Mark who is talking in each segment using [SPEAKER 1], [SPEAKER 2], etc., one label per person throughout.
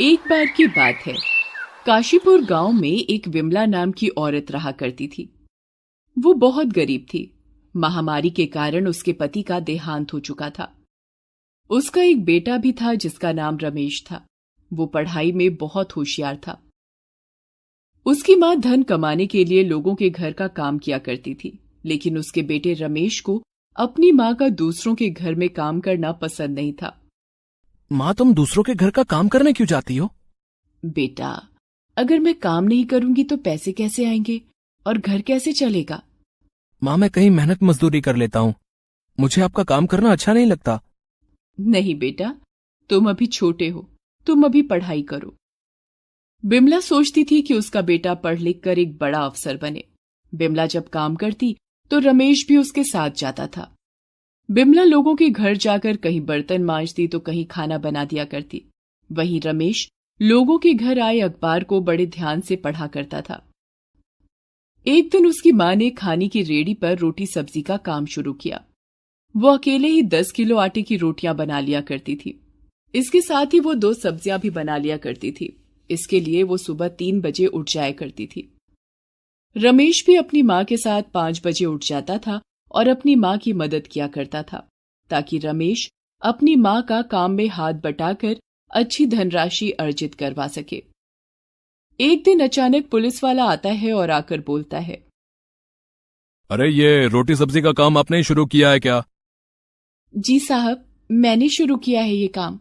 [SPEAKER 1] एक बार की बात है। काशीपुर गांव में एक विमला नाम की औरत रहा करती थी। वो बहुत गरीब थी। महामारी के कारण उसके पति का देहांत हो चुका था। उसका एक बेटा भी था जिसका नाम रमेश था। वो पढ़ाई में बहुत होशियार था। उसकी मां धन कमाने के लिए लोगों के घर का काम किया करती थी, लेकिन उसके बेटे रमेश को अपनी मां का दूसरों के घर में काम करना पसंद नहीं था।
[SPEAKER 2] माँ, तुम दूसरों के घर का काम करने क्यों जाती हो?
[SPEAKER 1] बेटा, अगर मैं काम नहीं करूंगी तो पैसे कैसे आएंगे और घर कैसे चलेगा?
[SPEAKER 2] माँ, मैं कहीं मेहनत मजदूरी कर लेता हूँ। मुझे आपका काम करना अच्छा नहीं लगता।
[SPEAKER 1] नहीं बेटा, तुम अभी छोटे हो, तुम अभी पढ़ाई करो। बिमला सोचती थी कि उसका बेटा पढ़ लिख कर एक बड़ा अफसर बने। बिमला जब काम करती तो रमेश भी उसके साथ जाता था। बिमला लोगों के घर जाकर कहीं बर्तन मांजती तो कहीं खाना बना दिया करती। वहीं रमेश लोगों के घर आए अखबार को बड़े ध्यान से पढ़ा करता था। एक दिन उसकी मां ने खाने की रेडी पर रोटी सब्जी का काम शुरू किया। वो अकेले ही 10 किलो आटे की रोटियां बना लिया करती थी। इसके साथ ही वो 2 सब्जियां भी बना लिया करती थी। इसके लिए वो सुबह 3 बजे उठ जाया करती थी। रमेश भी अपनी मां के साथ 5 बजे उठ जाता था और अपनी मां की मदद किया करता था, ताकि रमेश अपनी मां का काम में हाथ बटाकर अच्छी धनराशि अर्जित करवा सके। एक दिन अचानक पुलिस वाला आता है और आकर बोलता है,
[SPEAKER 2] अरे, ये रोटी सब्जी का काम आपने ही शुरू किया है क्या?
[SPEAKER 1] जी साहब, मैंने शुरू किया है ये काम।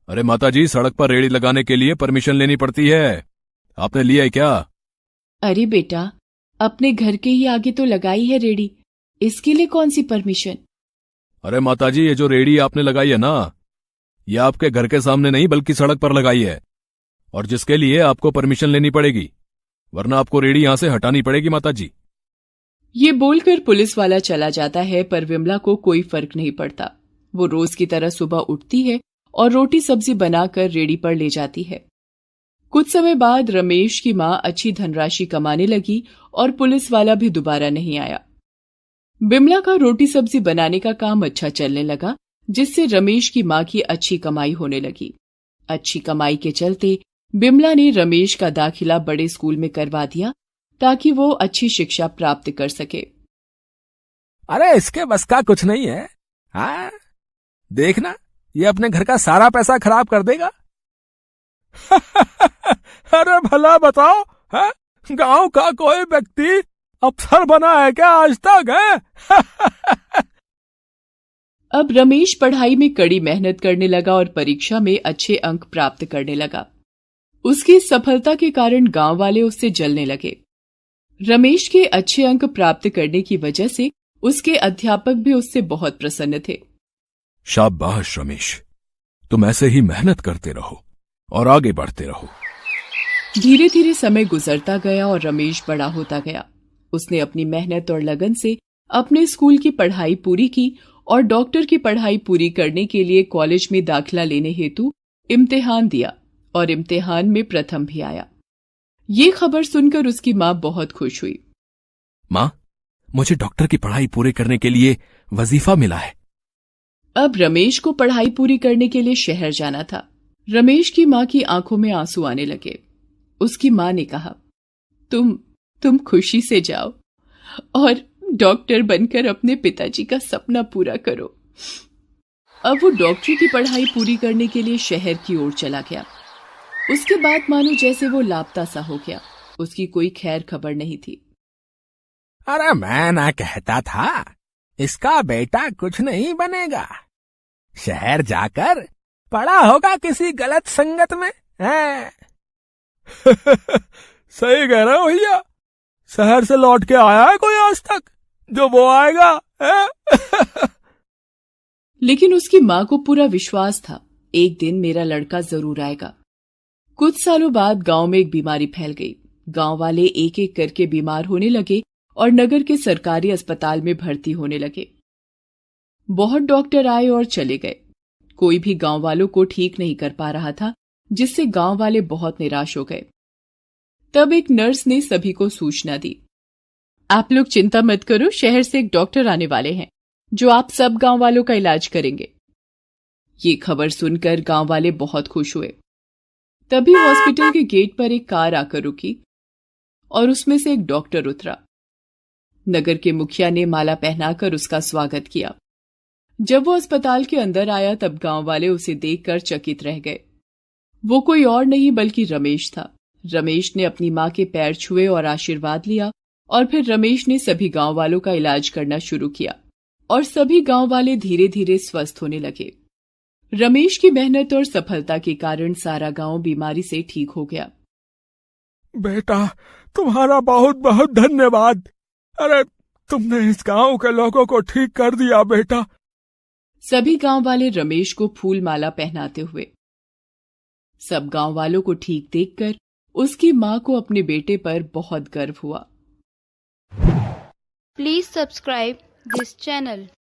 [SPEAKER 2] अरे माता जी, सड़क पर रेड़ी लगाने के लिए परमिशन लेनी पड़ती है। आपने लिया है क्या?
[SPEAKER 1] अरे बेटा, अपने घर के ही आगे तो लगाई है रेड़ी, इसके लिए कौन सी परमिशन?
[SPEAKER 2] अरे माता जी, ये जो रेड़ी आपने लगाई है ना, ये आपके घर के सामने नहीं बल्कि सड़क पर लगाई है, और जिसके लिए आपको परमिशन लेनी पड़ेगी, वरना आपको रेड़ी यहां से हटानी पड़ेगी माता जी।
[SPEAKER 1] ये बोलकर पुलिस वाला चला जाता है, पर विमला को कोई फर्क नहीं पड़ता। वो रोज की तरह सुबह उठती है और रोटी सब्जी बनाकर रेड़ी पर ले जाती है। कुछ समय बाद रमेश की मां अच्छी धनराशि कमाने लगी और पुलिस वाला भी दोबारा नहीं आया। बिमला का रोटी सब्जी बनाने का काम अच्छा चलने लगा, जिससे रमेश की मां की अच्छी कमाई होने लगी। अच्छी कमाई के चलते बिमला ने रमेश का दाखिला बड़े स्कूल में करवा दिया, ताकि वो अच्छी शिक्षा प्राप्त कर सके।
[SPEAKER 2] अरे, इसके बस का कुछ नहीं है। हाँ, देखना, ये अपने घर का सारा पैसा खराब कर देगा। अरे भला बताओ, है गांव का कोई व्यक्ति अफसर बना है क्या आज तक? है?
[SPEAKER 1] अब रमेश पढ़ाई में कड़ी मेहनत करने लगा और परीक्षा में अच्छे अंक प्राप्त करने लगा। उसकी सफलता के कारण गांव वाले उससे जलने लगे। रमेश के अच्छे अंक प्राप्त करने की वजह से उसके अध्यापक भी उससे बहुत प्रसन्न थे।
[SPEAKER 2] शाबाश रमेश, तुम ऐसे ही मेहनत करते रहो और आगे बढ़ते रहो।
[SPEAKER 1] धीरे धीरे समय गुजरता गया और रमेश बड़ा होता गया। उसने अपनी मेहनत और लगन से अपने स्कूल की पढ़ाई पूरी की और डॉक्टर की पढ़ाई पूरी करने के लिए कॉलेज में दाखिला लेने हेतु इम्तिहान दिया और इम्तिहान में प्रथम भी आया। ये खबर सुनकर उसकी मां बहुत खुश हुई।
[SPEAKER 2] मां, मुझे डॉक्टर की पढ़ाई पूरी करने के लिए वजीफा मिला है।
[SPEAKER 1] अब रमेश को पढ़ाई पूरी करने के लिए शहर जाना था। रमेश की मां की आंखों में आंसू आने लगे। उसकी मां ने कहा, तुम खुशी से जाओ और डॉक्टर बनकर अपने पिताजी का सपना पूरा करो। अब वो डॉक्टरी की पढ़ाई पूरी करने के लिए शहर की ओर चला गया। उसके बाद मानो जैसे वो लापता सा हो गया। उसकी कोई खैर खबर नहीं थी।
[SPEAKER 2] अरे, मैं ना कहता था इसका बेटा कुछ नहीं बनेगा, शहर जाकर पड़ा होगा किसी गलत संगत में। है? सही कह रहे हो भैया, शहर से लौट के आया है कोई आज तक जो वो आएगा? है?
[SPEAKER 1] लेकिन उसकी मां को पूरा विश्वास था, एक दिन मेरा लड़का जरूर आएगा। कुछ सालों बाद गांव में एक बीमारी फैल गई। गांव वाले एक एक करके बीमार होने लगे और नगर के सरकारी अस्पताल में भर्ती होने लगे। बहुत डॉक्टर आए और चले गए। कोई भी गांव वालों को ठीक नहीं कर पा रहा था, जिससे गांव वाले बहुत निराश हो गए। तब एक नर्स ने सभी को सूचना दी, आप लोग चिंता मत करो, शहर से एक डॉक्टर आने वाले हैं जो आप सब गांव वालों का इलाज करेंगे। ये खबर सुनकर गांव वाले बहुत खुश हुए। तभी हॉस्पिटल के गेट पर एक कार आकर रुकी और उसमें से एक डॉक्टर उतरा। नगर के मुखिया ने माला पहनाकर उसका स्वागत किया। जब वो अस्पताल के अंदर आया तब गांव वाले उसे देखकर चकित रह गए। वो कोई और नहीं बल्कि रमेश था। रमेश ने अपनी मां के पैर छुए और आशीर्वाद लिया और फिर रमेश ने सभी गांव वालों का इलाज करना शुरू किया और सभी गांव वाले धीरे धीरे स्वस्थ होने लगे। रमेश की मेहनत और सफलता के कारण सारा गांव बीमारी से ठीक हो गया।
[SPEAKER 3] बेटा, तुम्हारा बहुत बहुत धन्यवाद। अरे, तुमने इस गांव के लोगों को ठीक कर दिया बेटा।
[SPEAKER 1] सभी गांव वाले रमेश को फूल माला पहनाते हुए। सब गांव वालों को ठीक देखकर उसकी मां को अपने बेटे पर बहुत गर्व हुआ।
[SPEAKER 4] Please subscribe this channel.